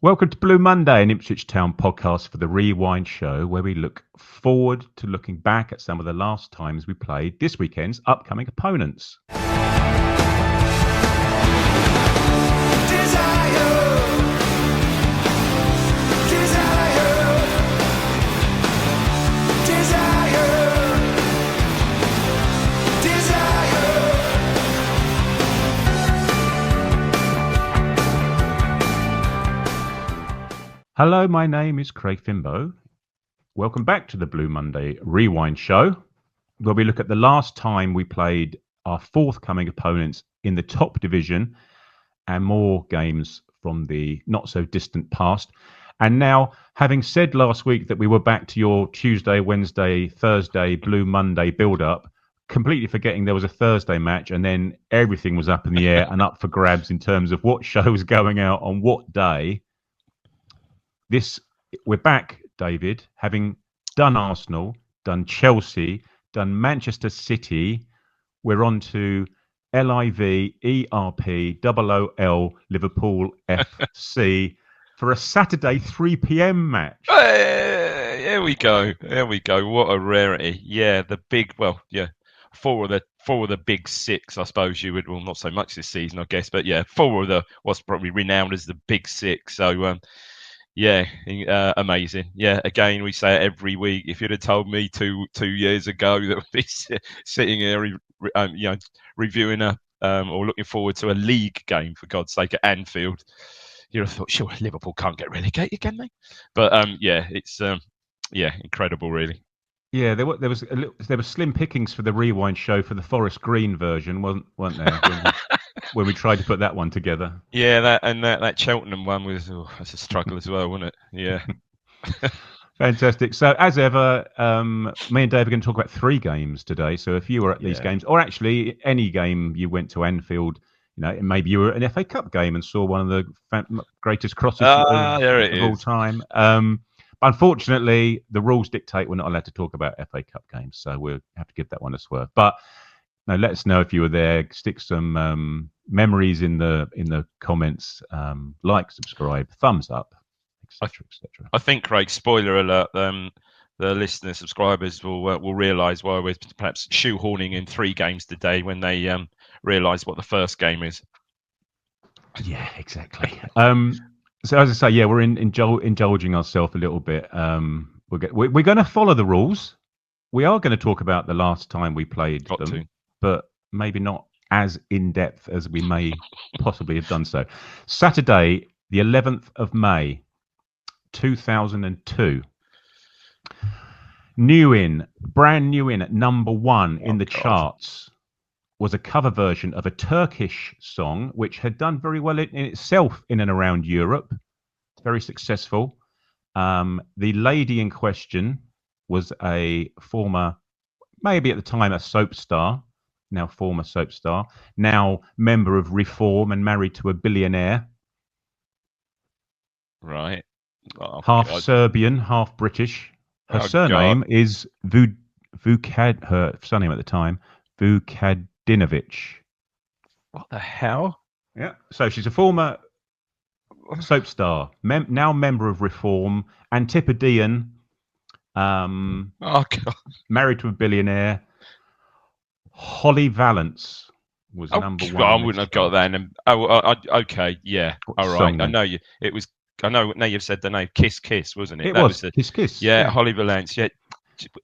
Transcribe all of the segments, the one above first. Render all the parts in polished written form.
Welcome to Blue Monday, an Ipswich Town podcast for the Rewind Show, where we look forward to looking back at some of the last times we played this weekend's upcoming opponents. Hello, my name is Craig Fimbo. Welcome back to the Blue Monday Rewind Show, where we look at the last time we played our forthcoming opponents in the top division and more games from the not so distant past. And now, having said last week that we were back to your Tuesday, Wednesday, Thursday, Blue Monday build-up, completely forgetting there was a Thursday match, and then everything was up in the air and up for grabs in terms of what show was going out on what day. We're back, David, having done Arsenal, done Chelsea, done Manchester City. We're on to LIVERPOOL Liverpool FC for a Saturday 3 p.m. match. Here we go. There we go. What a rarity. Yeah, four of the big six, I suppose you would. Well, not so much this season, I guess, but yeah, four of the what's probably renowned as the big six. So amazing. Yeah, again, we say it every week. If you'd have told me two years ago that we'd be sitting here, reviewing or looking forward to a league game, for God's sake, at Anfield, you'd have thought, sure, Liverpool can't get relegated, can they? But it's incredible, really. Yeah, there was slim pickings for the Rewind Show for the Forest Green version, weren't there? When we tried to put that one together. Yeah, that Cheltenham one was that's a struggle as well, wasn't it? Yeah. Fantastic. So as ever, me and Dave are going to talk about three games today. So if you were at these games, or actually any game you went to Anfield, maybe you were at an FA Cup game and saw one of the greatest crosses of all time. Unfortunately, the rules dictate we're not allowed to talk about FA Cup games, so we'll have to give that one a swerve. But no, let us know if you were there. Stick some memories in the comments. Like, subscribe, thumbs up, etc., etc. I think, Craig, spoiler alert. The listener subscribers will realise why we're perhaps shoehorning in three games today when they realise what the first game is. Yeah, exactly. So as I say, yeah, we're indulging ourselves a little bit. We're going to follow the rules. We are going to talk about the last time we played them, but maybe not as in depth as we may possibly have done so. Saturday, the 11th of May, 2002. Brand new in at number one in the charts was a cover version of a Turkish song, which had done very well in itself in and around Europe. Very successful. The lady in question was a former, maybe at the time a soap star, now former soap star, now member of Reform and married to a billionaire. Right. Oh, half God. Serbian, half British. Her surname is her surname at the time, Vukadinovic. What the hell? Yeah. So she's a former soap star, now member of Reform, Antipodean, married to a billionaire. Holly Valance was number one. I wouldn't have got that. Okay, yeah. All right. I know you. It was. I know. Now you've said the name. Kiss Kiss, wasn't it? That was Kiss Kiss. Yeah, Holly Valance. Yeah.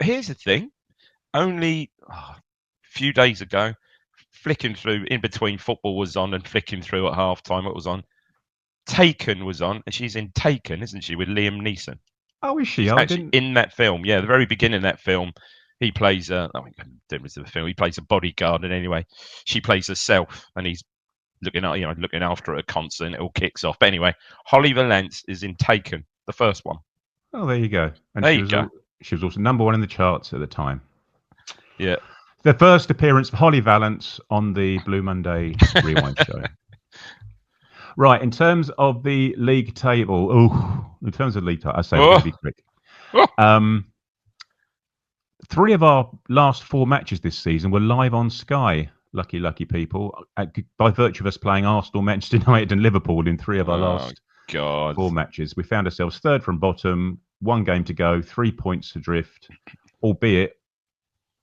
Here's the thing. Only a few days ago, flicking through in between football was on and flicking through at half time it was on. Taken was on, and she's in Taken, isn't she, with Liam Neeson? Oh, is she? In that film, yeah, the very beginning of that film, he plays difference of the film. He plays a bodyguard, and anyway, she plays herself, and he's looking after her at a concert, and it all kicks off. But anyway, Holly Valance is in Taken, the first one. Oh, there you go. And she was also number one in the charts at the time. Yeah. The first appearance of Holly Valance on the Blue Monday Rewind Show. Right, in terms of the league table, I say we're going to be quick. Three of our last four matches this season were live on Sky. Lucky people. By virtue of us playing Arsenal, Manchester United and Liverpool in three of our last God. 4 matches. We found ourselves third from bottom, 1 game to go, 3 points adrift, albeit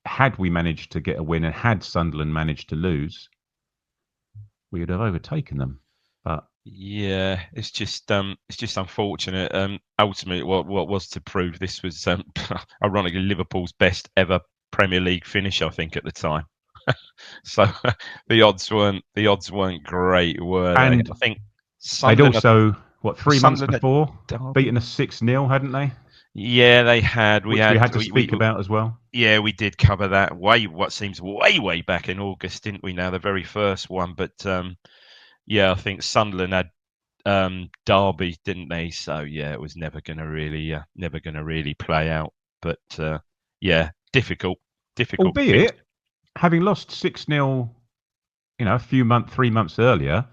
had we managed to get a win and had Sunderland managed to lose, we would have overtaken them. But yeah, it's just unfortunate. Ultimately, what was to prove this was ironically Liverpool's best ever Premier League finish, I think, at the time. So the odds weren't great, were they? and I think they'd Sunderland. also 3 months Sunderland at before Derby. beaten us 6-0, hadn't they? Yeah, they had. Which we had to speak about as well. Yeah, we did cover that what seems way back in August, didn't we? Now the very first one, but yeah, I think Sunderland had Derby, didn't they? So yeah, it was never going to really play out. But yeah, difficult. Albeit having lost 6-0, a 3 months earlier,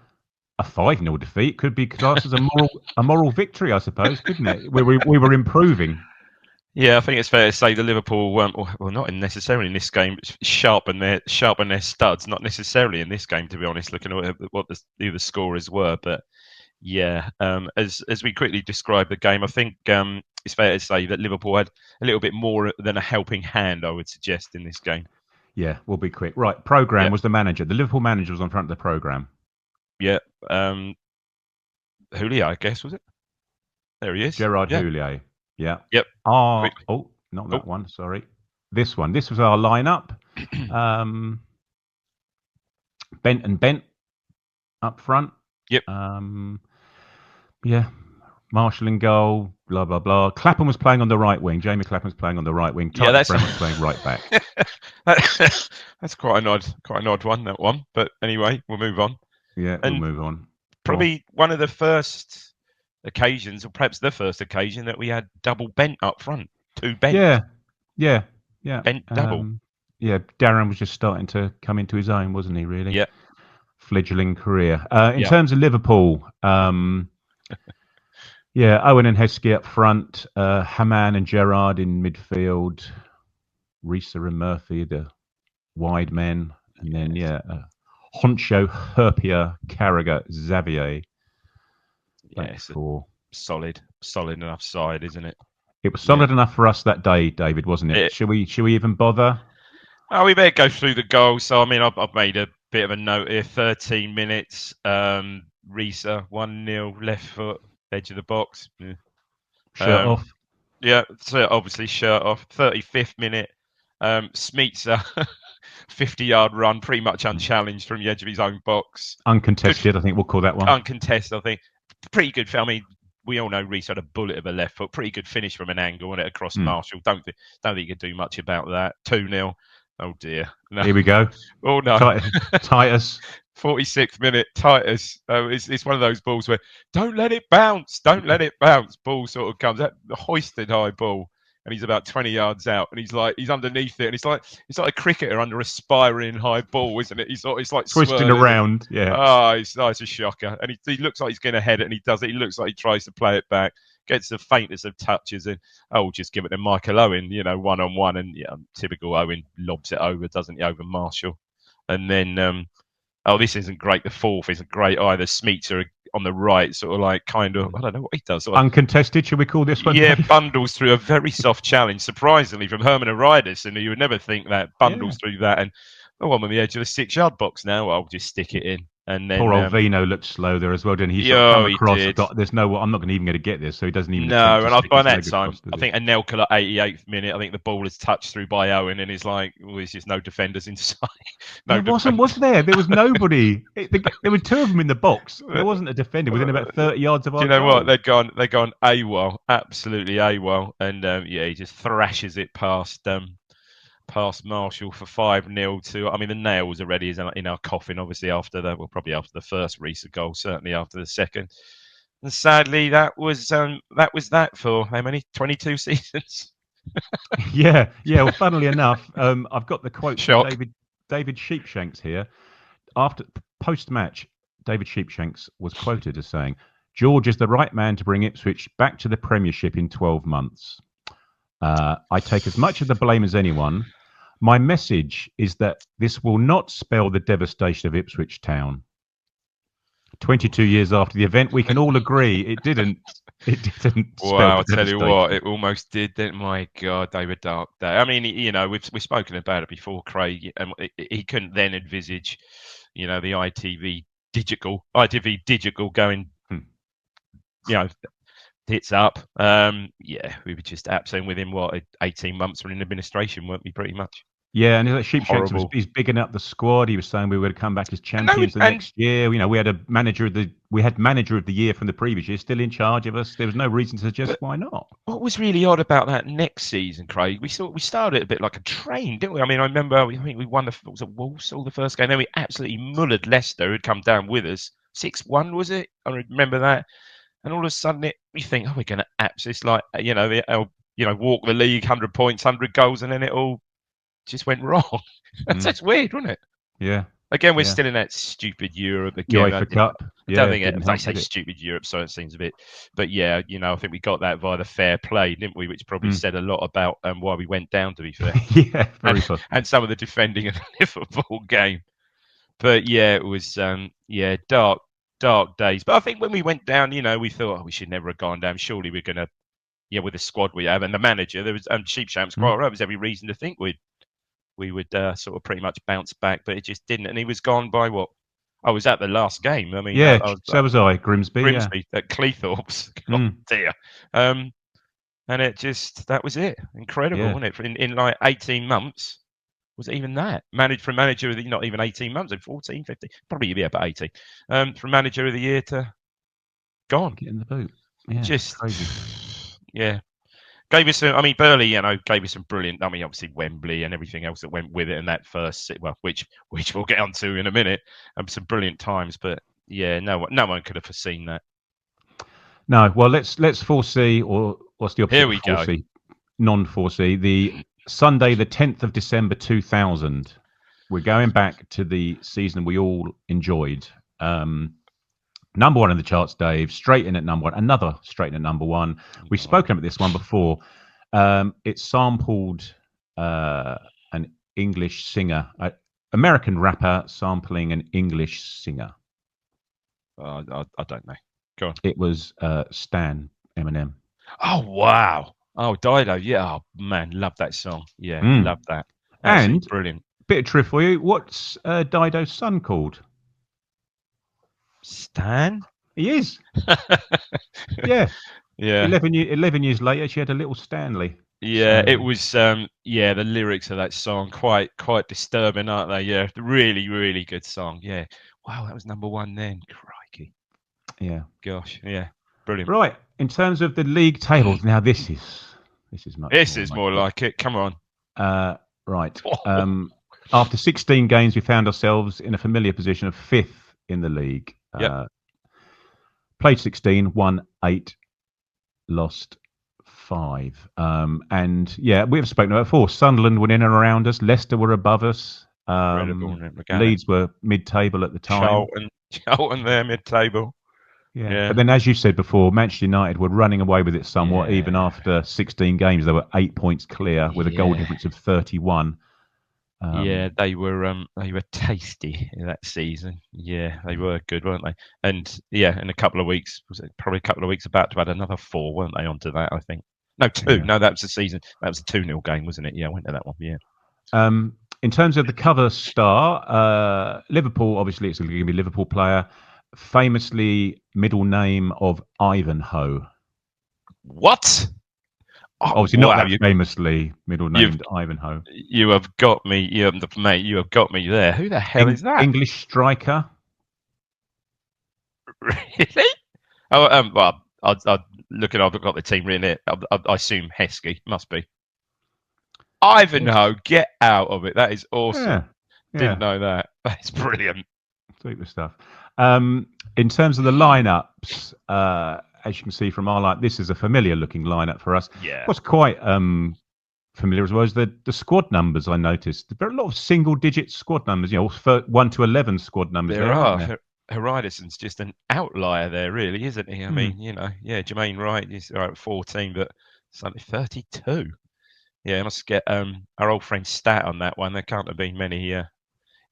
a 5-0 defeat could be classed as a moral victory, I suppose, couldn't it? We were improving. Yeah, I think it's fair to say the Liverpool weren't well, not necessarily in this game, sharpen their studs. Not necessarily in this game, to be honest. Looking at what the scorers were, but yeah, as we quickly describe the game, I think it's fair to say that Liverpool had a little bit more than a helping hand, I would suggest, in this game. Yeah, we'll be quick. Right, programme was the manager. The Liverpool manager was on front of the programme. Yeah, Houllier, I guess, was it? There he is. Gerard Houllier. Yeah. Yep. Not that one. Sorry. This one. This was our lineup. Bent and Bent up front. Yep. Yeah. Marshall in goal. Blah blah blah. Clapham was playing on the right wing. Jamie Clapham was playing on the right wing. Titus Brown was playing right back. That's quite an odd one. That one. But anyway, we'll move on. Yeah, we'll move on. Probably one of the first occasions, or perhaps the first occasion, that we had double Bent up front. 2 Bent. Yeah. Bent double. Yeah, Darren was just starting to come into his own, wasn't he, really? Yeah. Fledgling career. In terms of Liverpool, yeah, Owen and Heskey up front, Haman and Gerrard in midfield, Risa and Murphy, the wide men, and then, Honcho, Herpia, Carragher, Xavier. It's solid enough side, isn't it? It was solid enough for us that day, David, wasn't it? Should we even bother? Oh, we better go through the goals. So I mean, I've made a bit of a note here. 13 minutes. Risa 1-0, left foot, edge of the box. Shirt off. Yeah, so obviously shirt off. 35th minute. Smeetser, 50-yard run, pretty much unchallenged from the edge of his own box. Uncontested, I think we'll call that one. Uncontested, I think. Pretty good. I mean, we all know Reece had a bullet of a left foot. Pretty good finish from an angle and it across Marshall. Don't think you could do much about that. 2-0. Oh dear. No. Here we go. Oh no. Titus. 46th minute. Titus. It's one of those balls where don't let it bounce. Don't let it bounce. Ball sort of comes. That hoisted high ball. And he's about 20 yards out, and he's underneath it, and it's like a cricketer under a spiring high ball, isn't it? It's like twisting around, yeah. Oh, it's a shocker, and he looks like he's going to head it, and he does it. He looks like he tries to play it back, gets the faintest of touches, and just give it to Michael Owen, 1-on-1, and typical Owen lobs it over, doesn't he, over Marshall, and then this isn't great. The fourth isn't great either. Smeets on the right, sort of like I don't know what he does. Uncontested, should we call this one? Yeah, bundles through a very soft challenge, surprisingly, from Herman Aridis, and you would never think that. Bundles through that, and I'm on the edge of the 6-yard box now. I'll just stick it in. And then poor old Vino looked slow there as well, didn't he? He come across. Thought, there's no. I'm not even going to get this, so he doesn't even. No, and by that time, I think Anelka at 88th minute. I think the ball is touched through by Owen, and he's like, there's just no defenders inside. Was there? There was nobody. There were 2 of them in the box. There wasn't a defender within about 30 yards of our goal. What? They'd gone AWOL, absolutely AWOL, and he just thrashes it past Marshall for 5-0 to. I mean, the nail was already in our coffin, obviously probably after the first Risa goal, certainly after the second. And sadly, that was that for how many? 22 seasons. Yeah. Well, funnily enough, I've got the quote from David Sheepshanks here. After post-match, David Sheepshanks was quoted as saying, "George is the right man to bring Ipswich back to the Premiership in 12 months. I take as much of the blame as anyone. My message is that this will not spell the devastation of Ipswich Town. 22 years after the event, we can all agree it didn't. It didn't spell Wow, I tell you what, devastation. it almost did. Didn't My God, they were dark day. I mean, we've spoken about it before, Craig, and he couldn't then envisage, the ITV digital going, Hmm. hits up. We were just absolutely within 18 months were in administration, weren't we? Pretty much Yeah, and Sheepshanks horrible. he's bigging up the squad. He was saying we would come back as And, no, champions the and next year. We had manager of the year from the previous year still in charge of us. There was no reason to suggest but why not. what was really odd about that next season, Craig? We started a bit like a train, didn't we? I mean, I remember I think we won was it Walsall the first game. Then we absolutely mullered Leicester, who'd come down with us 6-1, was it? I remember that. And all of a sudden, we think, we're going to it's like walk the league, 100 points, 100 goals, and then it all just went wrong. That's Mm. just weird, wasn't it? Yeah, Again, we're yeah. still in that stupid Europe again. UEFA Cup. I don't Yeah, think didn't they help, say did it? stupid Europe, so it seems a bit. But yeah, I think we got that via the fair play, didn't we? Which probably Mm. said a lot about why we went down. To be fair, Yeah, and, very possible. and some of the defending of the Liverpool game. But yeah, it was dark days. But I think when we went down, we thought, we should never have gone down. Surely we're gonna, with the squad we have and the manager, there was Sheepshanks quite Mm. right. There was every reason to think we would sort of pretty much bounce back, but it just didn't. And he was gone by what? I was at the last game. I mean, I Yeah, was so was I. Grimsby. Yeah. Grimsby at Cleethorpes. God Mm. dear. And that was it. Incredible, Yeah. wasn't it? In like 18 months, was it even that? From manager of the, not even 18 months, 14, 15, probably about 18. From manager of the year to gone. Get in the boot. Yeah, Just, crazy. yeah. Gave us some, I mean, Burley, gave us some brilliant, I mean, obviously Wembley and everything else that went with it, and that first, which we'll get onto in a minute, some brilliant times, but yeah, no one could have foreseen that. No, well, let's foresee, or what's the opposite Here of we go. foresee? Non-foresee. The Sunday, the 10th of December, 2000. We're going back to the season we all enjoyed. Number one in the charts, Dave. Straight in at number one. Another straight in at number one. We've spoken about this one before. It sampled an English singer, American rapper sampling an English singer. I don't know. Go on. It was Stan, Eminem. Oh, wow. Oh, Dido. Yeah. Oh, man. Love that song. Yeah. Love that. Absolutely And brilliant. Bit of trivia for you. What's Dido's son called? Stan? He is. Yeah. Yeah. 11 years later, she had a little Stanley. Yeah, So, it was the lyrics of that song quite disturbing, aren't they? Yeah, really, really good song. Yeah. Wow, that was number one then. Crikey. yeah. Gosh, yeah. Brilliant. Right. In terms of the league tables, now this is much This more is more like it. Come on. right. After 16 games, we found ourselves in a familiar position of fifth in the league. Yep. Played 16, won 8, lost 5. And yeah, we've spoken about it before. Sunderland were in and around us. Leicester were above us. Leeds were mid-table at the time. Charlton there, mid-table. Yeah. But then, as you said before, Manchester United were running away with it somewhat. Yeah. Even after 16 games, they were 8 points clear with a goal difference of 31. They were tasty in that season. Yeah, they were good, weren't they? And yeah, in a couple of weeks, probably a couple of weeks about to add another 4, weren't they? Onto that, I think. No, 2. Yeah. No, that was the season. That was a 2-0 game, wasn't it? Yeah, I went to that one. Yeah. In terms of the cover star, Liverpool, obviously, it's going to be a Liverpool player. Famously, middle name of Ivanhoe. What? Oh, obviously, not that famously middle named Ivanhoe. You have got me, mate. You have got me there. Who the hell is that? English striker. Really? Oh, well, I'll look at. I've got the team written here. I assume Heskey must be. Ivanhoe, get out of it. That is awesome. Yeah. Didn't know that. That's brilliant. Super stuff. In terms of the lineups, as you can see from our line, this is a familiar looking lineup for us. Yeah. What's quite familiar as well is the squad numbers. I noticed there are a lot of single digit squad numbers. 1 to 11 squad numbers. There are. Heridison's just an outlier there, really, isn't he? I mean, Jermaine Wright is 14, but suddenly 32. Yeah, I must get our old friend Stat on that one. There can't have been many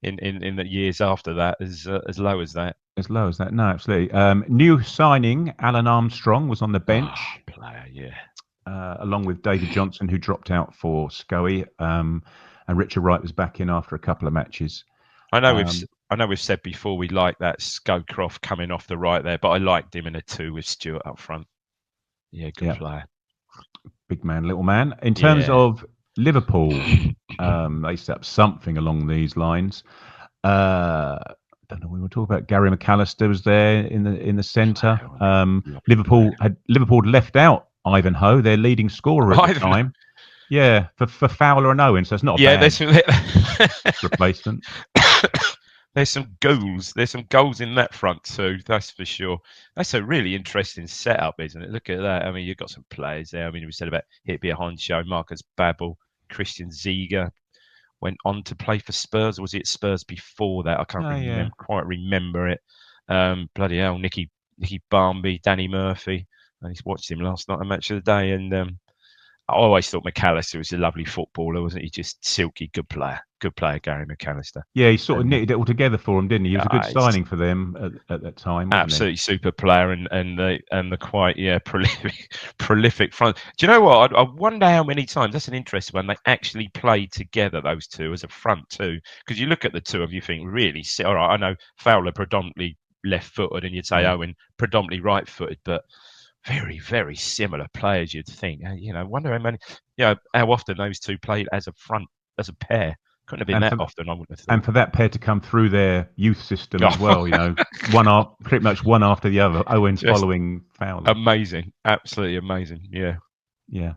in the years after that as low as that. as low as that. No, absolutely. New signing Alan Armstrong was on the bench, Player, yeah. along with David Johnson, who dropped out for Scully, and Richard Wright was back in after a couple of matches. I know we've Um, I know we've said before we like that Scowcroft coming off the right there, but I liked him in a 2 with Stewart up front. Yeah, good yeah, player. big man, little man. In terms Yeah. of Liverpool, they set up something along these lines. I don't know. We were talking about Gary McAllister was there in the centre. Player, wasn't he? Lovely Liverpool player. had left out Ivanhoe, their leading scorer at the Ivan, time. Yeah, for Fowler and Owen, so it's not a yeah, bad replacement. there's some goals. There's some goals in that front too. That's for sure. That's a really interesting setup, isn't it? Look at that. I mean, you've got some players there. I mean, we said about Hitby Honcho, Marcus Babbel, Christian Ziege went on to play for Spurs. Or was he at Spurs before that? I can't Oh yeah, quite remember it. Bloody hell, Nicky Barmby, Danny Murphy. I just watched him last night, a match of the day, and I always thought McAllister was a lovely footballer, wasn't he? Just silky, good player, Gary McAllister. yeah. He sort of And knitted it all together for them, didn't he? He was a good he's signing for them at that time, wasn't he? absolutely super player, and the quite prolific front. Do you know what? I wonder how many times. That's an interesting one. They actually played together, those two, as a front too. Because you look at the two of you, think really, all right. I know Fowler predominantly left-footed, and you'd say Yeah. Owen predominantly right-footed, but very, very similar players, you'd think. Wonder how many, how often those two played as a front, as a pair. Couldn't have been And that for often, I wouldn't have and thought. for that pair to come through their youth system as Oh, well, pretty much one after the other. Owen just following Fowler. amazing. Absolutely amazing. Yeah. Yeah.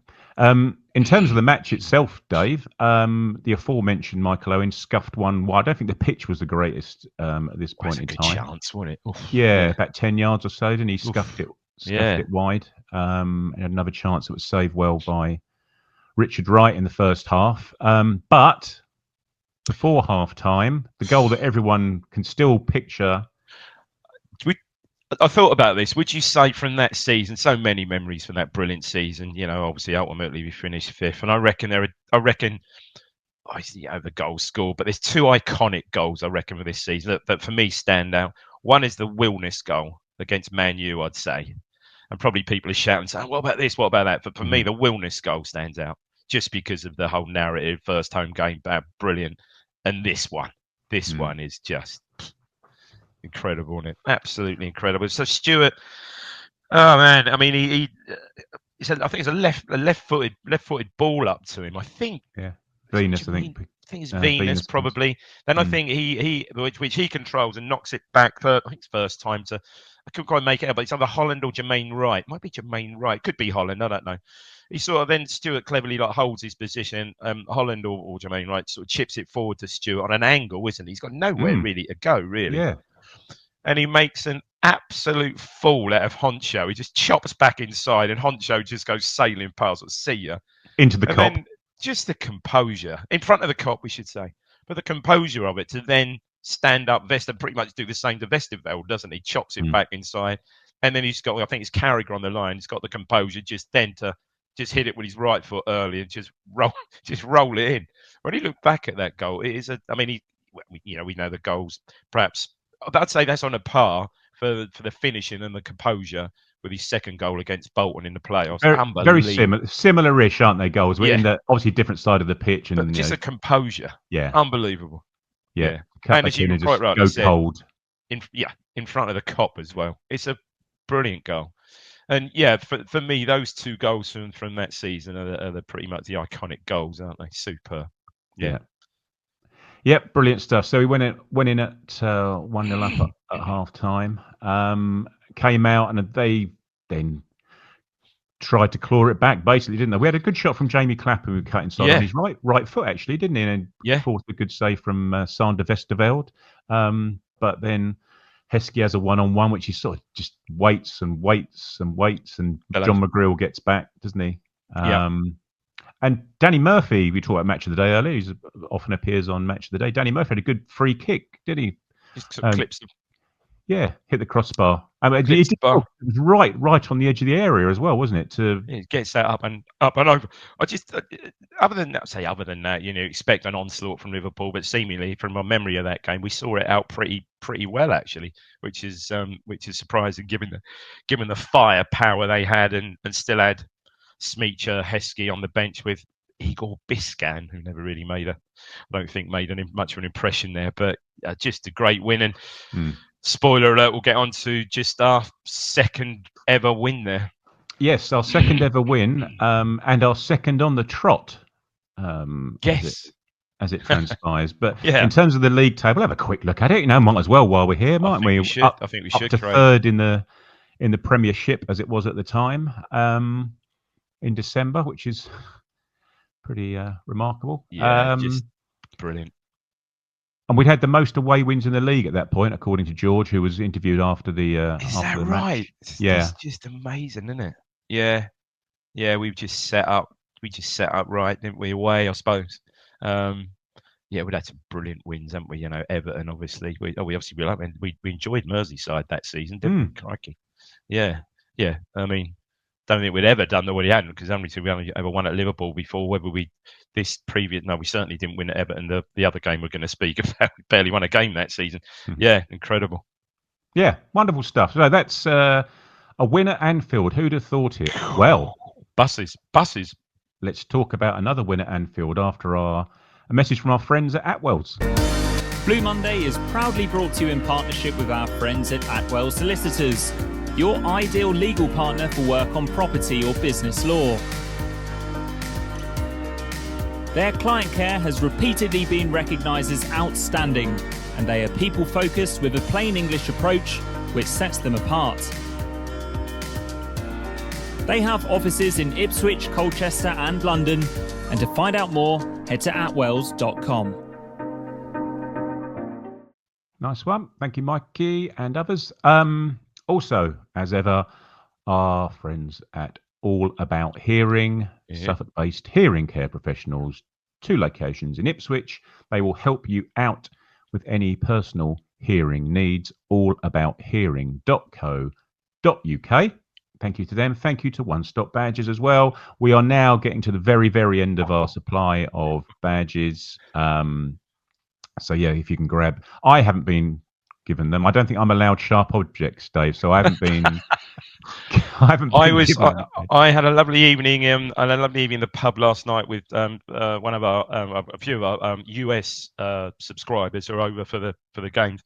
In terms of the match itself, Dave, the aforementioned Michael Owen scuffed one wide. I don't think the pitch was the greatest at this Well, that's point a in good time. chance, wasn't it? Oof, Yeah, yeah. about 10 yards or so, didn't he? Oof, Scuffed yeah. it wide. And had another chance that was saved well by Richard Wright in the first half. But before half time, the goal that everyone can still picture. We, I thought about this. Would you say from that season, so many memories from that brilliant season? Obviously, ultimately we finished fifth, and I reckon obviously, the goals scored, but there's two iconic goals I reckon for this season that for me stand out. One is the Wilness goal against Man U, I'd say, and probably people are shouting, saying, "What about this? What about that?" But for me, the Wilness goal stands out just because of the whole narrative. First home game, brilliant, and this Mm, one is just incredible, isn't it? Absolutely incredible. So Stewart, oh man, I mean, he said, I think it's a left-footed ball up to him. I think yeah, is it Venus, I think. Jermaine? I think it's Venus Venus was. probably. Then I Mm, think he which he controls and knocks it back. I think it's first time to. I couldn't quite make it out, but it's either Holland or Jermaine Wright. Might be Jermaine Wright. Could be Holland. I don't know. He sort of then Stewart cleverly holds his position. Holland or Jermaine Wright sort of chips it forward to Stewart on an angle, isn't he? He's got nowhere mm, really to go, really. yeah, And he makes an absolute fool out of Honcho. He just chops back inside, and Honcho just goes sailing past. See ya. into the And cop. then just the composure in front of the cop, we should say, but the composure of it to then stand up, Vesta pretty much do the same to Vesterveld, doesn't he? Chops it Mm, back inside, and then he's got, I think it's Carragher on the line. He's got the composure just then to just hit it with his right foot early and just roll, just roll it in. When you look back at that goal, it is I mean, we know the goals. Perhaps I'd say that's on a par for the finishing and the composure with his second goal against Bolton in the playoffs. very Unbelievable. similar-ish, aren't they? Goals. We're Yeah, in the obviously different side of the pitch, but and just a composure, yeah, unbelievable. yeah, Yeah, cut and back as you in and quite just rightly go said, cold. in front of the cop as well. It's a brilliant goal, and yeah, for me, those two goals from that season are the pretty much the iconic goals, aren't they? Super. Yeah. Yeah. Yep, brilliant stuff. So we went in at 1-0 up at half time. Came out and they then tried to claw it back, basically, didn't they? We had a good shot from Jamie Clapham who cut inside on Yeah, his right foot, actually, didn't he? And yeah. forced a good save from Sander Vesterveld. But then Heskey has a one-on-one, which he sort of just waits and waits and waits, and Hello. John McGrill gets back, doesn't he? Yeah. And Danny Murphy, we talked about Match of the Day earlier. He often appears on Match of the Day. Danny Murphy had a good free kick, did he? Just sort of Um, clips. Yeah, hit the crossbar. I mean, Hits the it bar. was right on the edge of the area as well, wasn't it? It gets that up and over. I just, other than that, you expect an onslaught from Liverpool, but seemingly, from my memory of that game, we saw it out pretty well actually, which is surprising given the firepower they had and still had Smeacher, Heskey on the bench with Igor Biscan, who never really made much of an impression there, but just a great win. And spoiler alert, we'll get on to just our second ever win there. Yes, our second ever win, and our second on the trot. Yes. As it transpires. But Yeah. in terms of the league table, have a quick look at it. Might as well while we're here, mightn't we? I think we should. Up to third in the Premiership as it was at the time in December, which is pretty remarkable. Yeah, just brilliant. And we'd had the most away wins in the league at that point, according to George, who was interviewed after the after the right? Match. Yeah, it's just amazing, isn't it? Yeah. We've just set up. We just set up right, didn't we? Away, I suppose. Yeah, we'd had some brilliant wins, haven't we? Everton, obviously. We enjoyed Merseyside that season, didn't we? Crikey. Yeah. I mean, don't think we'd ever done that what he hadn't, because we only ever won at Liverpool before. Whether we we certainly didn't win at Everton. The other game we're going to speak about, we barely won a game that season. Yeah, incredible. Yeah, wonderful stuff. So that's a win at Anfield. Who'd have thought it? Well, buses. Let's talk about another win at Anfield after a message from our friends at Atwell's. Blue Monday is proudly brought to you in partnership with our friends at Atwell Solicitors, your ideal legal partner for work on property or business law. Their client care has repeatedly been recognised as outstanding, and they are people-focused with a plain English approach which sets them apart. They have offices in Ipswich, Colchester and London, and to find out more, head to atwells.com. Nice one. Thank you, Mikey and others. Also, as ever, our friends at All About Hearing, Suffolk-based hearing care professionals, 2 locations in Ipswich. They will help you out with any personal hearing needs. allabouthearing.co.uk. Thank you to them. Thank you to One Stop Badges as well. We are now getting to the very, very end of our supply of badges. So yeah, if you can grab, I haven't been given them. I don't think I'm allowed sharp objects, Dave. So I haven't been. I had a lovely evening. In the pub last night with a few of our US subscribers who are over for the games.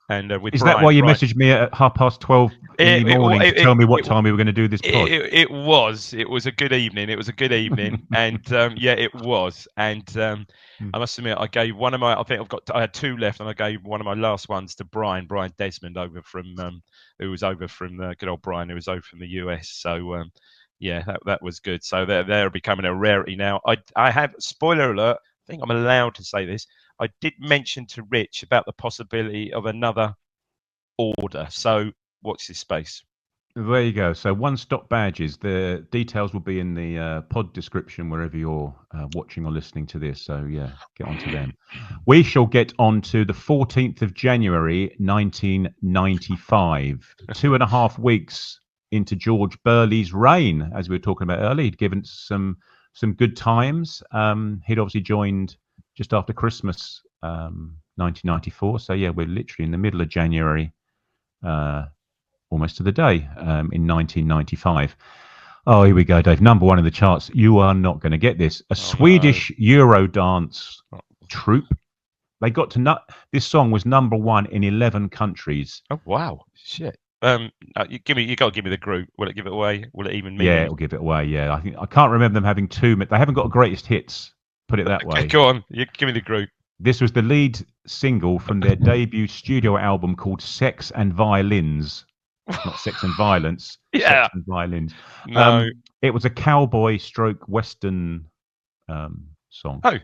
And with is Brian, that why you messaged me at 12:30 in the morning to tell me what time we were going to do this pod? It was a good evening. It was a good evening, and it was. And I must admit, I gave one of my. I had 2 left, and I gave one of my last ones to Brian Desmond over from who was over from good old Brian, who was over from the US. So that was good. So they're becoming a rarity now. I have, spoiler alert, I think I'm allowed to say this. I did mention to Rich about the possibility of another order. So watch this space. There you go. So One Stop Badges. The details will be in the pod description wherever you're watching or listening to this. So yeah, get onto them. We shall get on to the 14th of January, 1995. 2.5 weeks into George Burley's reign, as we were talking about earlier. He'd given some good times. He'd obviously joined just after Christmas, 1994. So yeah, we're literally in the middle of January. Almost to the day in 1995. Oh, here we go, Dave. Number 1 in the charts. You are not going to get this. Swedish Eurodance troupe. They got to this song was number 1 in 11 countries. Oh wow, shit. You got to give me the group. Will it give it away? Will it even mean? Yeah, it'll give it away. Yeah, I can't remember them having 2. They haven't got greatest hits. Put it that way. Go on, you give me the group. This was the lead single from their debut studio album called Sex and Violins. Not Sex and Violence. Yeah. Sex and Violins. No. It was a cowboy stroke western song. Oh.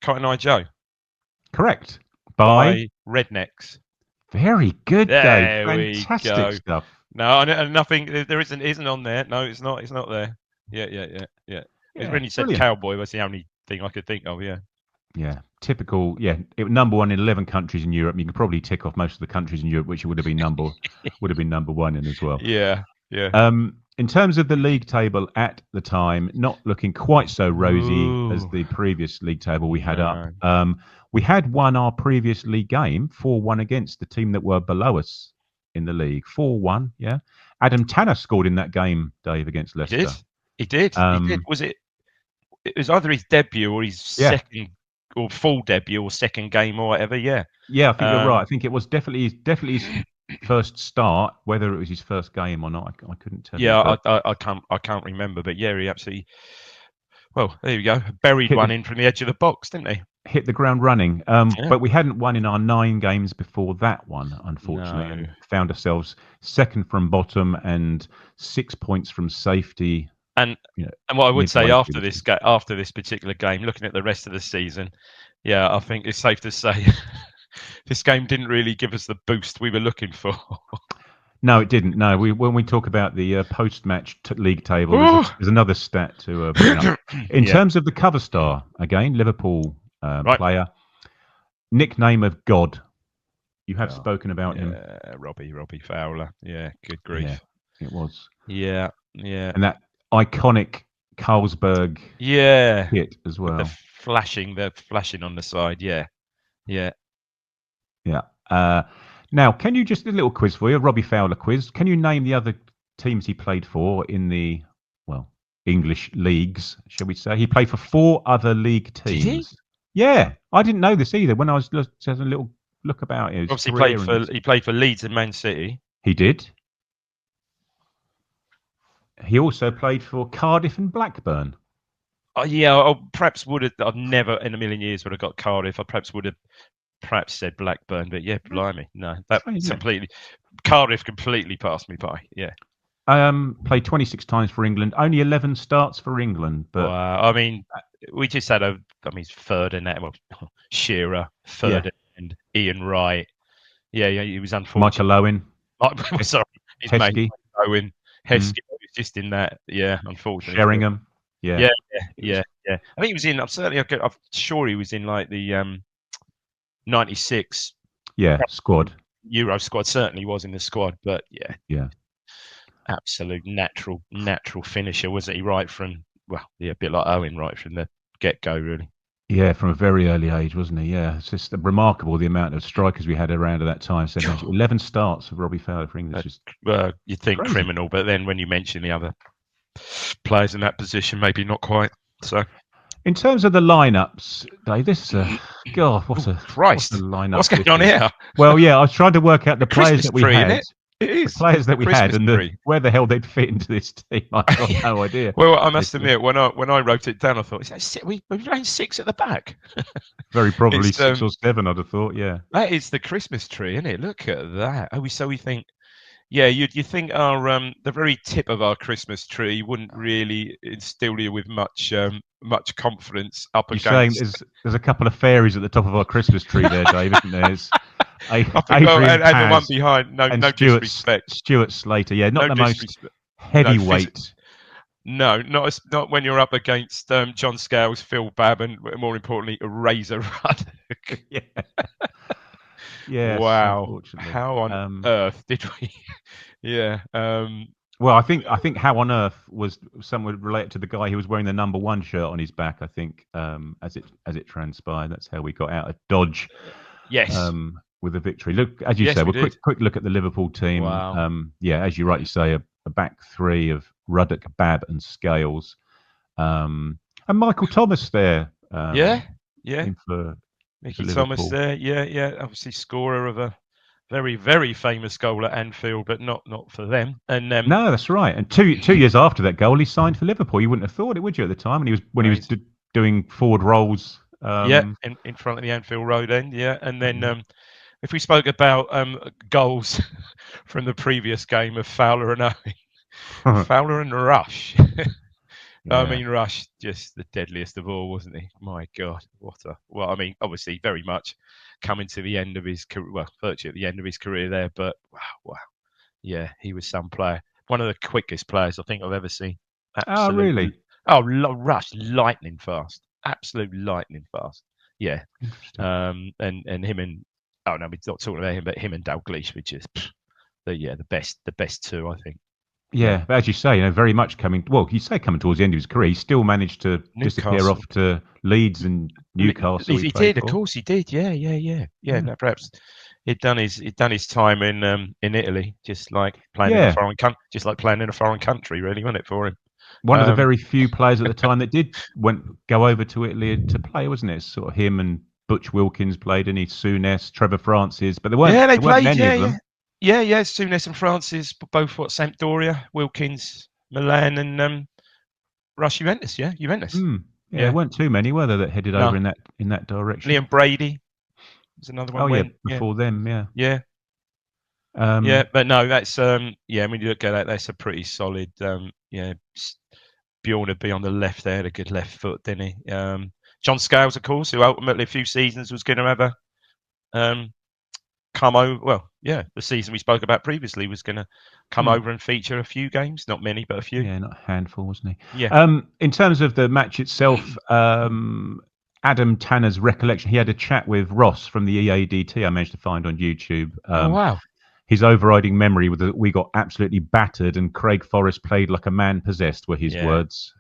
Cotton Eye Joe. Correct. By Rednecks. Very good, there Dave. Fantastic stuff. No, nothing. There isn't on there. No, it's not. It's not there. Yeah. When you said cowboy, that's the only thing I could think of. Yeah. Yeah, typical. Yeah, number one in 11 countries in Europe. You can probably tick off most of the countries in Europe, which would have been number one in as well. Yeah, yeah. In terms of the league table at the time, not looking quite so rosy as Ooh, the previous league table we had up. no. We had won our previous league game 4-1 against the team that were below us in the league. 4-1, yeah. Adam Tanner scored in that game, Dave, against He did. Leicester. He did. He did. Was it? It was either his debut or his Yeah. second or full debut or second game or whatever. Yeah. Yeah, I think you're right. I think it was definitely his first start. Whether it was his first game or not, I couldn't tell you. Yeah, But I can't remember, but yeah, he absolutely. Well, there you go. Buried one in from the edge of the box, didn't he? hit the ground running. Yeah. But we hadn't won in our 9 games before that one, unfortunately, and found ourselves second from bottom and 6 points from safety. And what I would say midway after this particular game, looking at the rest of the season, yeah, I think it's safe to say this game didn't really give us the boost we were looking for. No, it didn't. No, when we talk about the post-match league table, there's another stat to bring up. In terms of the cover star, again, Liverpool player, nickname of God. You have spoken about him. Robbie Fowler. Yeah, good grief. Yeah, it was. Yeah. And that iconic Carlsberg hit as well. The flashing on the side. Yeah. Now, can you just a little quiz for you, Robbie Fowler quiz? Can you name the other teams he played for in the English leagues? Shall we say he played for 4 other league teams? Did he? Yeah, I didn't know this either. When I was just having a little look about it, Obviously, he played for Leeds and Man City. He did. He also played for Cardiff and Blackburn. I perhaps would have. I've never in a million years would have got Cardiff. I would have said Blackburn, but yeah, blimey, no, Cardiff completely passed me by. Yeah. Played 26 times for England. Only 11 starts for England. But I mean, we just had third in that. Well, Shearer, third, and Ian Wright. Yeah, he was unfortunate. Michael Owen. Sorry, his Heskey. mate Owen. Heskey was just in that. Yeah, unfortunately. Sheringham. Yeah. I think he was in. I'm sure he was in like the 96. Squad. Euro squad certainly was in the squad, but yeah. Absolute natural finisher, wasn't he? Right from a bit like Owen, right from the get-go, really. Yeah, from a very early age, wasn't he? Yeah, it's just remarkable the amount of strikers we had around at that time. So 11 starts of Robbie Fowler for England. You'd think crazy. Criminal, but then when you mention the other players in that position, maybe not quite. So, in terms of the lineups, Dave, this God, what a lineup! What's going on here? Well, yeah, I was trying to work out the players that we had. It is. The players that we had and where the hell they'd fit into this team. I've got no idea. Well, I must admit, when I wrote it down, I thought, we're playing 6 at the back. Very probably 6 or 7, I'd have thought, yeah. That is the Christmas tree, isn't it? Look at that. We think, you think our the very tip of our Christmas tree wouldn't really instill you with much confidence up against. You're saying there's a couple of fairies at the top of our Christmas tree there, Dave, isn't there? And the one behind, no disrespect. Stuart Slater, not the most heavyweight. No, not when you're up against John Scales, Phil Babb, and more importantly, Razor Ruddock. Yeah. Wow. How on earth did we? Well, I think how on earth was somewhat related to the guy who was wearing the number 1 shirt on his back. I think as it transpired, that's how we got out of Dodge. Yes. With a victory. Look, as you said, we'll quick look at the Liverpool team. Wow. As you rightly say, a back 3 of Ruddock, Babb, and Scales, and Michael Thomas there. For Mickey Thomas there. Yeah. Obviously, scorer of a very, very famous goal at Anfield, but not for them. And no, that's right. And two years after that goal, he signed for Liverpool. You wouldn't have thought it, would you, at the time? And he was doing forward rolls. In front of the Anfield Road end. Yeah, and then. If we spoke about goals from the previous game of Fowler and Owen, Fowler and Rush. I mean, Rush, just the deadliest of all, wasn't he? My God, obviously, very much coming to the end of his career, virtually at the end of his career there. But wow, yeah, he was some player. One of the quickest players I think I've ever seen. Absolutely. Oh, really? Oh, Rush, lightning fast, absolute lightning fast. Yeah. Interesting. And him and we're not talking about him, but him and Dalglish were just the best two, I think. Yeah, but as you say, very much coming. Well, you say coming towards the end of his career, he still managed to disappear Newcastle. off to Leeds and Newcastle. He played did, of for. course, he did. Yeah. Yeah. No, perhaps he'd done his time in Italy, just like playing in a Yeah, foreign country, really, wasn't it for him? one of the very few players at the time that did go over to Italy to play, wasn't it? Sort of him and Butch Wilkins played, and he Souness, Trevor Francis, but there weren't Yeah, they played. many of them. Yeah. Souness and Francis, both Sampdoria, Wilkins, Milan, and Rush Juventus. Yeah, Juventus. Yeah, there weren't too many, were there, that headed over No, in that direction? Liam Brady was another one. Oh yeah, Went. before them, yeah. Yeah. But no, that's when you look at that, that's a pretty solid. Bjorn would be on the left there, had a good left foot, didn't he? John Scales, of course, who ultimately a few seasons was going to have a come over. Well, yeah, the season we spoke about previously was going to come over and feature a few games, not many, but a few. Yeah, not a handful, wasn't he? Yeah. In terms of the match itself, Adam Tanner's recollection, he had a chat with Ross from the EADT I managed to find on YouTube. Oh, wow. His overriding memory was that we got absolutely battered and Craig Forrest played like a man possessed, were his words.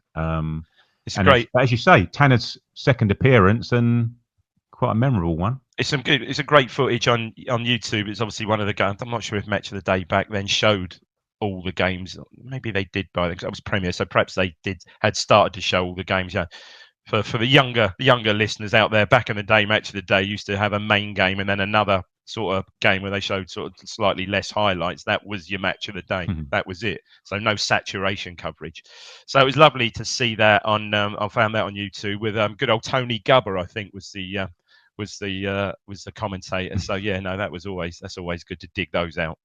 It's great. As you say, Tanner's second appearance and quite a memorable one. It's a great footage on YouTube. It's obviously one of the games. I'm not sure if Match of the Day back then showed all the games. Maybe they did by then, because that was Premier, so perhaps they had started to show all the games. Yeah. For the younger listeners out there, back in the day, Match of the Day used to have a main game and then another sort of game where they showed sort of slightly less highlights. That was your Match of the Day. That was it. So no saturation coverage. So it was lovely to see that on. I found that on YouTube with good old Tony Gubber, I think was the commentator. So yeah, no, that's always good to dig those out.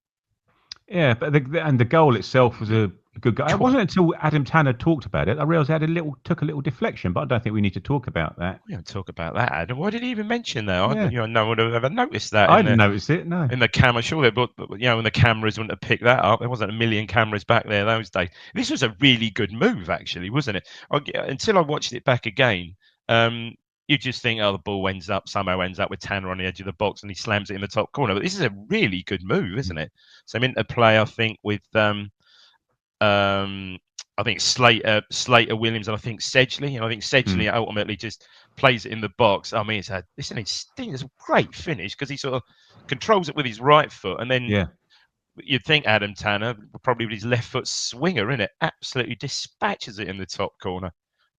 Yeah, but the goal itself was a good goal. It wasn't until Adam Tanner talked about it I realised it took a little deflection, but I don't think we need to talk about that. We don't talk about that, Adam. Why did he even mention that? Yeah. No one would have ever noticed that. I didn't notice it, no. In the camera, sure, but when the cameras wouldn't have picked that up, there wasn't a million cameras back there those days. This was a really good move, actually, wasn't it? Until I watched it back again, you just think, the ball somehow ends up with Tanner on the edge of the box and he slams it in the top corner. But this is a really good move, isn't it? So I'm into play, I think, with I think Slater Williams, and I think Sedgley. And I think Sedgley ultimately just plays it in the box. I mean, it's a great finish because he sort of controls it with his right foot. And then you'd think Adam Tanner, probably with his left foot swinger, innit? Absolutely dispatches it in the top corner.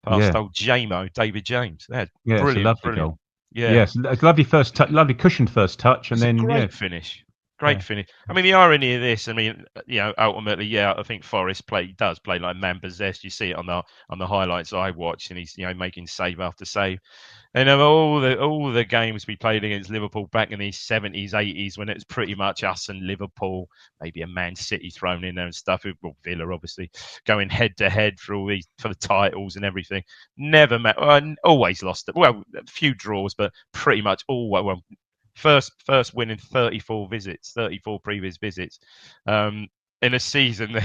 Past old JMO, David James. That's brilliant. It's a lovely goal. Yeah, it's a lovely first touch, lovely cushioned first touch, and then great finish. Great finish. I mean, the irony of this, ultimately, I think Forrest does play like man possessed. You see it on the highlights I watch, and he's making save after save. And of all the games we played against Liverpool back in the 70s, 80s, when it was pretty much us and Liverpool, maybe a Man City thrown in there and stuff. Well, Villa obviously going head to head for the titles and everything. Never met. Always lost it. Well, a few draws, but pretty much all. First win in 34 previous visits, in a season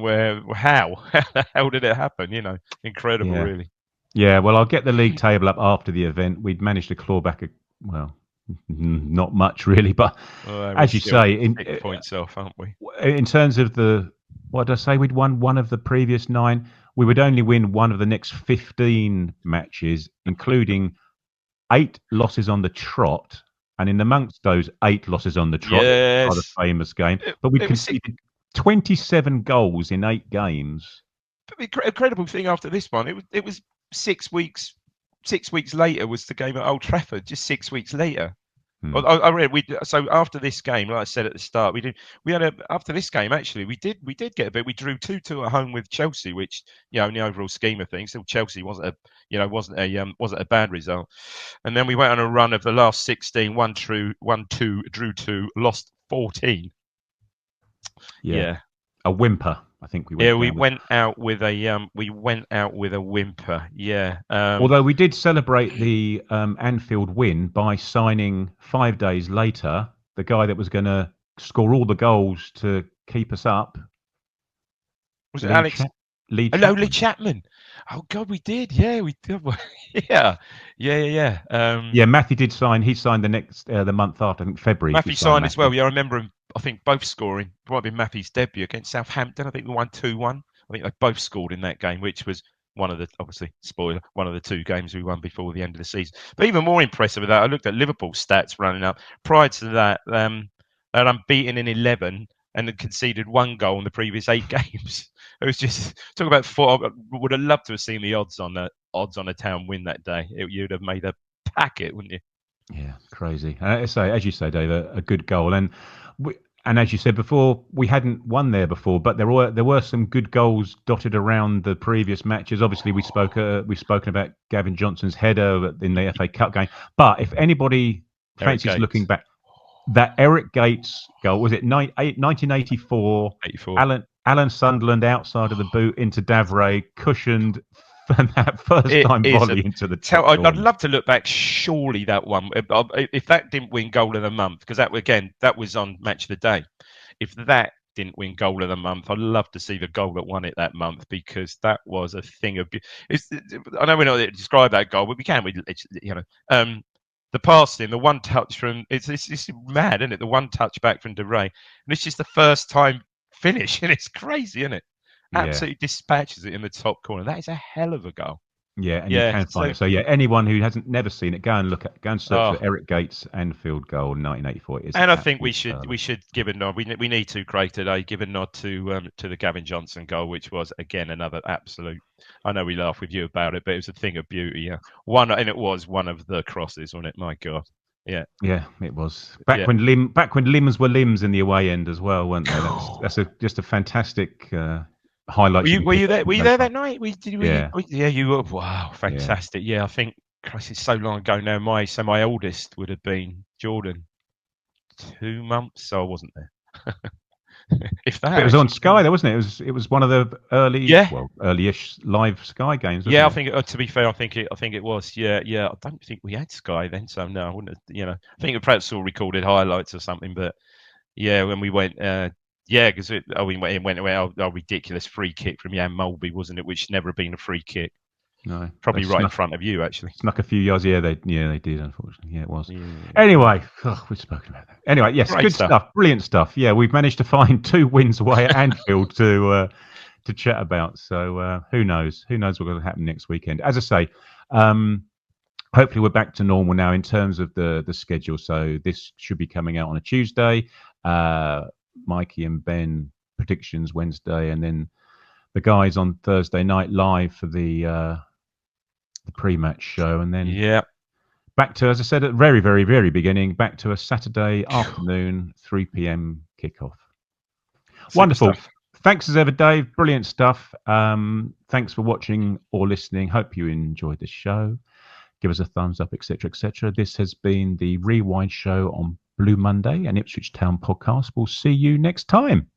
where how the hell did it happen? Incredible, really. Yeah, well, I'll get the league table up after the event. We'd managed to claw back not much really, but as you say, 6 points off, aren't we? In terms of what did I say? We'd won one of the previous 9. We would only win one of the next 15 matches, including 8 losses on the trot, and in amongst those 8 losses on the trot, are the famous game. But we conceded 27 goals in 8 games. But the incredible thing after this one, it was 6 weeks. 6 weeks later was the game at Old Trafford. Just 6 weeks later. I read so after this game, like I said at the start, after this game actually we did get a bit. We drew 2-2 at home with Chelsea, which in the overall scheme of things, still Chelsea wasn't a bad result. And then we went on a run of the last 16, 1-2, drew 2, lost 14. Yeah. A whimper. I think we went out with a whimper. Yeah. Although we did celebrate the Anfield win by signing 5 days later the guy that was going to score all the goals to keep us up. Was it Alex? Lee Oh, Chapman. Lee Chapman. Oh God, we did. Yeah, we did. Yeah. Yeah, Matthew did sign. He signed the month after, I think February. Matthew signed as well. Yeah, I remember him. I think both scoring. It might have been Matthew's debut against Southampton. I think we won 2-1. I think they both scored in that game, which was one of the, obviously, spoiler, one of the 2 games we won before the end of the season. But even more impressive with that, I looked at Liverpool's stats running up. Prior to that, they're unbeaten in 11 and had conceded 1 goal in the previous 8 games. It was just talk about 4. I would have loved to have seen the odds on a Town win that day. You'd have made a packet, wouldn't you? Yeah, crazy. So, as you say, Dave, a good goal, and as you said before, we hadn't won there before, but there were some good goals dotted around the previous matches. Obviously, we've spoken about Gavin Johnson's header in the FA Cup game. But if anybody fancies looking back, that Eric Gates goal, was it 1984? 84. Alan Sunderland outside of the boot into Davray, cushioned from that first time volley into the top corner. I'd love to look back. Surely that one, if that didn't win goal of the month, because that was on Match of the Day. If that didn't win goal of the month, I'd love to see the goal that won it that month, because that was a thing of. I know we're not there to describe that goal, but we can. The passing, the one touch from it's mad, isn't it? The one touch back from Davray, and it's just the first time finish, and it's crazy, isn't it? Absolutely dispatches it in the top corner. That is a hell of a goal. Yeah, and you can find it. So yeah, anyone who hasn't never seen it, go and search for Eric Gates Anfield goal 1984. And I think we should give a nod. We need to, Craig, today give a nod to the Gavin Johnson goal, which was again another absolute. I know we laugh with you about it, but it was a thing of beauty. Yeah, it was one of the crosses, wasn't it? My God. Yeah, it was back when limbs were limbs in the away end as well, weren't they? That's just a fantastic highlight. Were you there? Were you there that night? You were. Wow, fantastic. Yeah, I think, Christ, it's so long ago now. My oldest would have been Jordan, 2 months, so I wasn't there. If that, it was on Sky, though, wasn't it? It was one of the early-ish live Sky games. Yeah, I think. To be fair, I think it was. Yeah. I don't think we had Sky then, so no, I wouldn't have. I think we perhaps saw recorded highlights or something. But yeah, when we went, because we went away. Our ridiculous free kick from Jan Mulby, wasn't it? Which never been a free kick. No, probably right in front of you, actually. Snuck a few yards. Yeah, they did. Unfortunately, yeah, it was. Yeah. Anyway, we've spoken about that. Anyway, yes, great stuff, brilliant stuff. Yeah, we've managed to find 2 wins away at Anfield to chat about. So who knows? Who knows what's going to happen next weekend? As I say, hopefully we're back to normal now in terms of the schedule. So this should be coming out on a Tuesday. Mikey and Ben predictions Wednesday, and then the guys on Thursday night live for the pre-match show, and then back to, as I said at the very, very, very beginning, back to a Saturday afternoon 3 p.m. kickoff. Wonderful. Stuff. Thanks as ever, Dave. Brilliant stuff. Thanks for watching or listening. Hope you enjoyed the show. Give us a thumbs up, etc., etc. This has been the Rewind Show on Blue Monday and Ipswich Town podcast. We'll see you next time.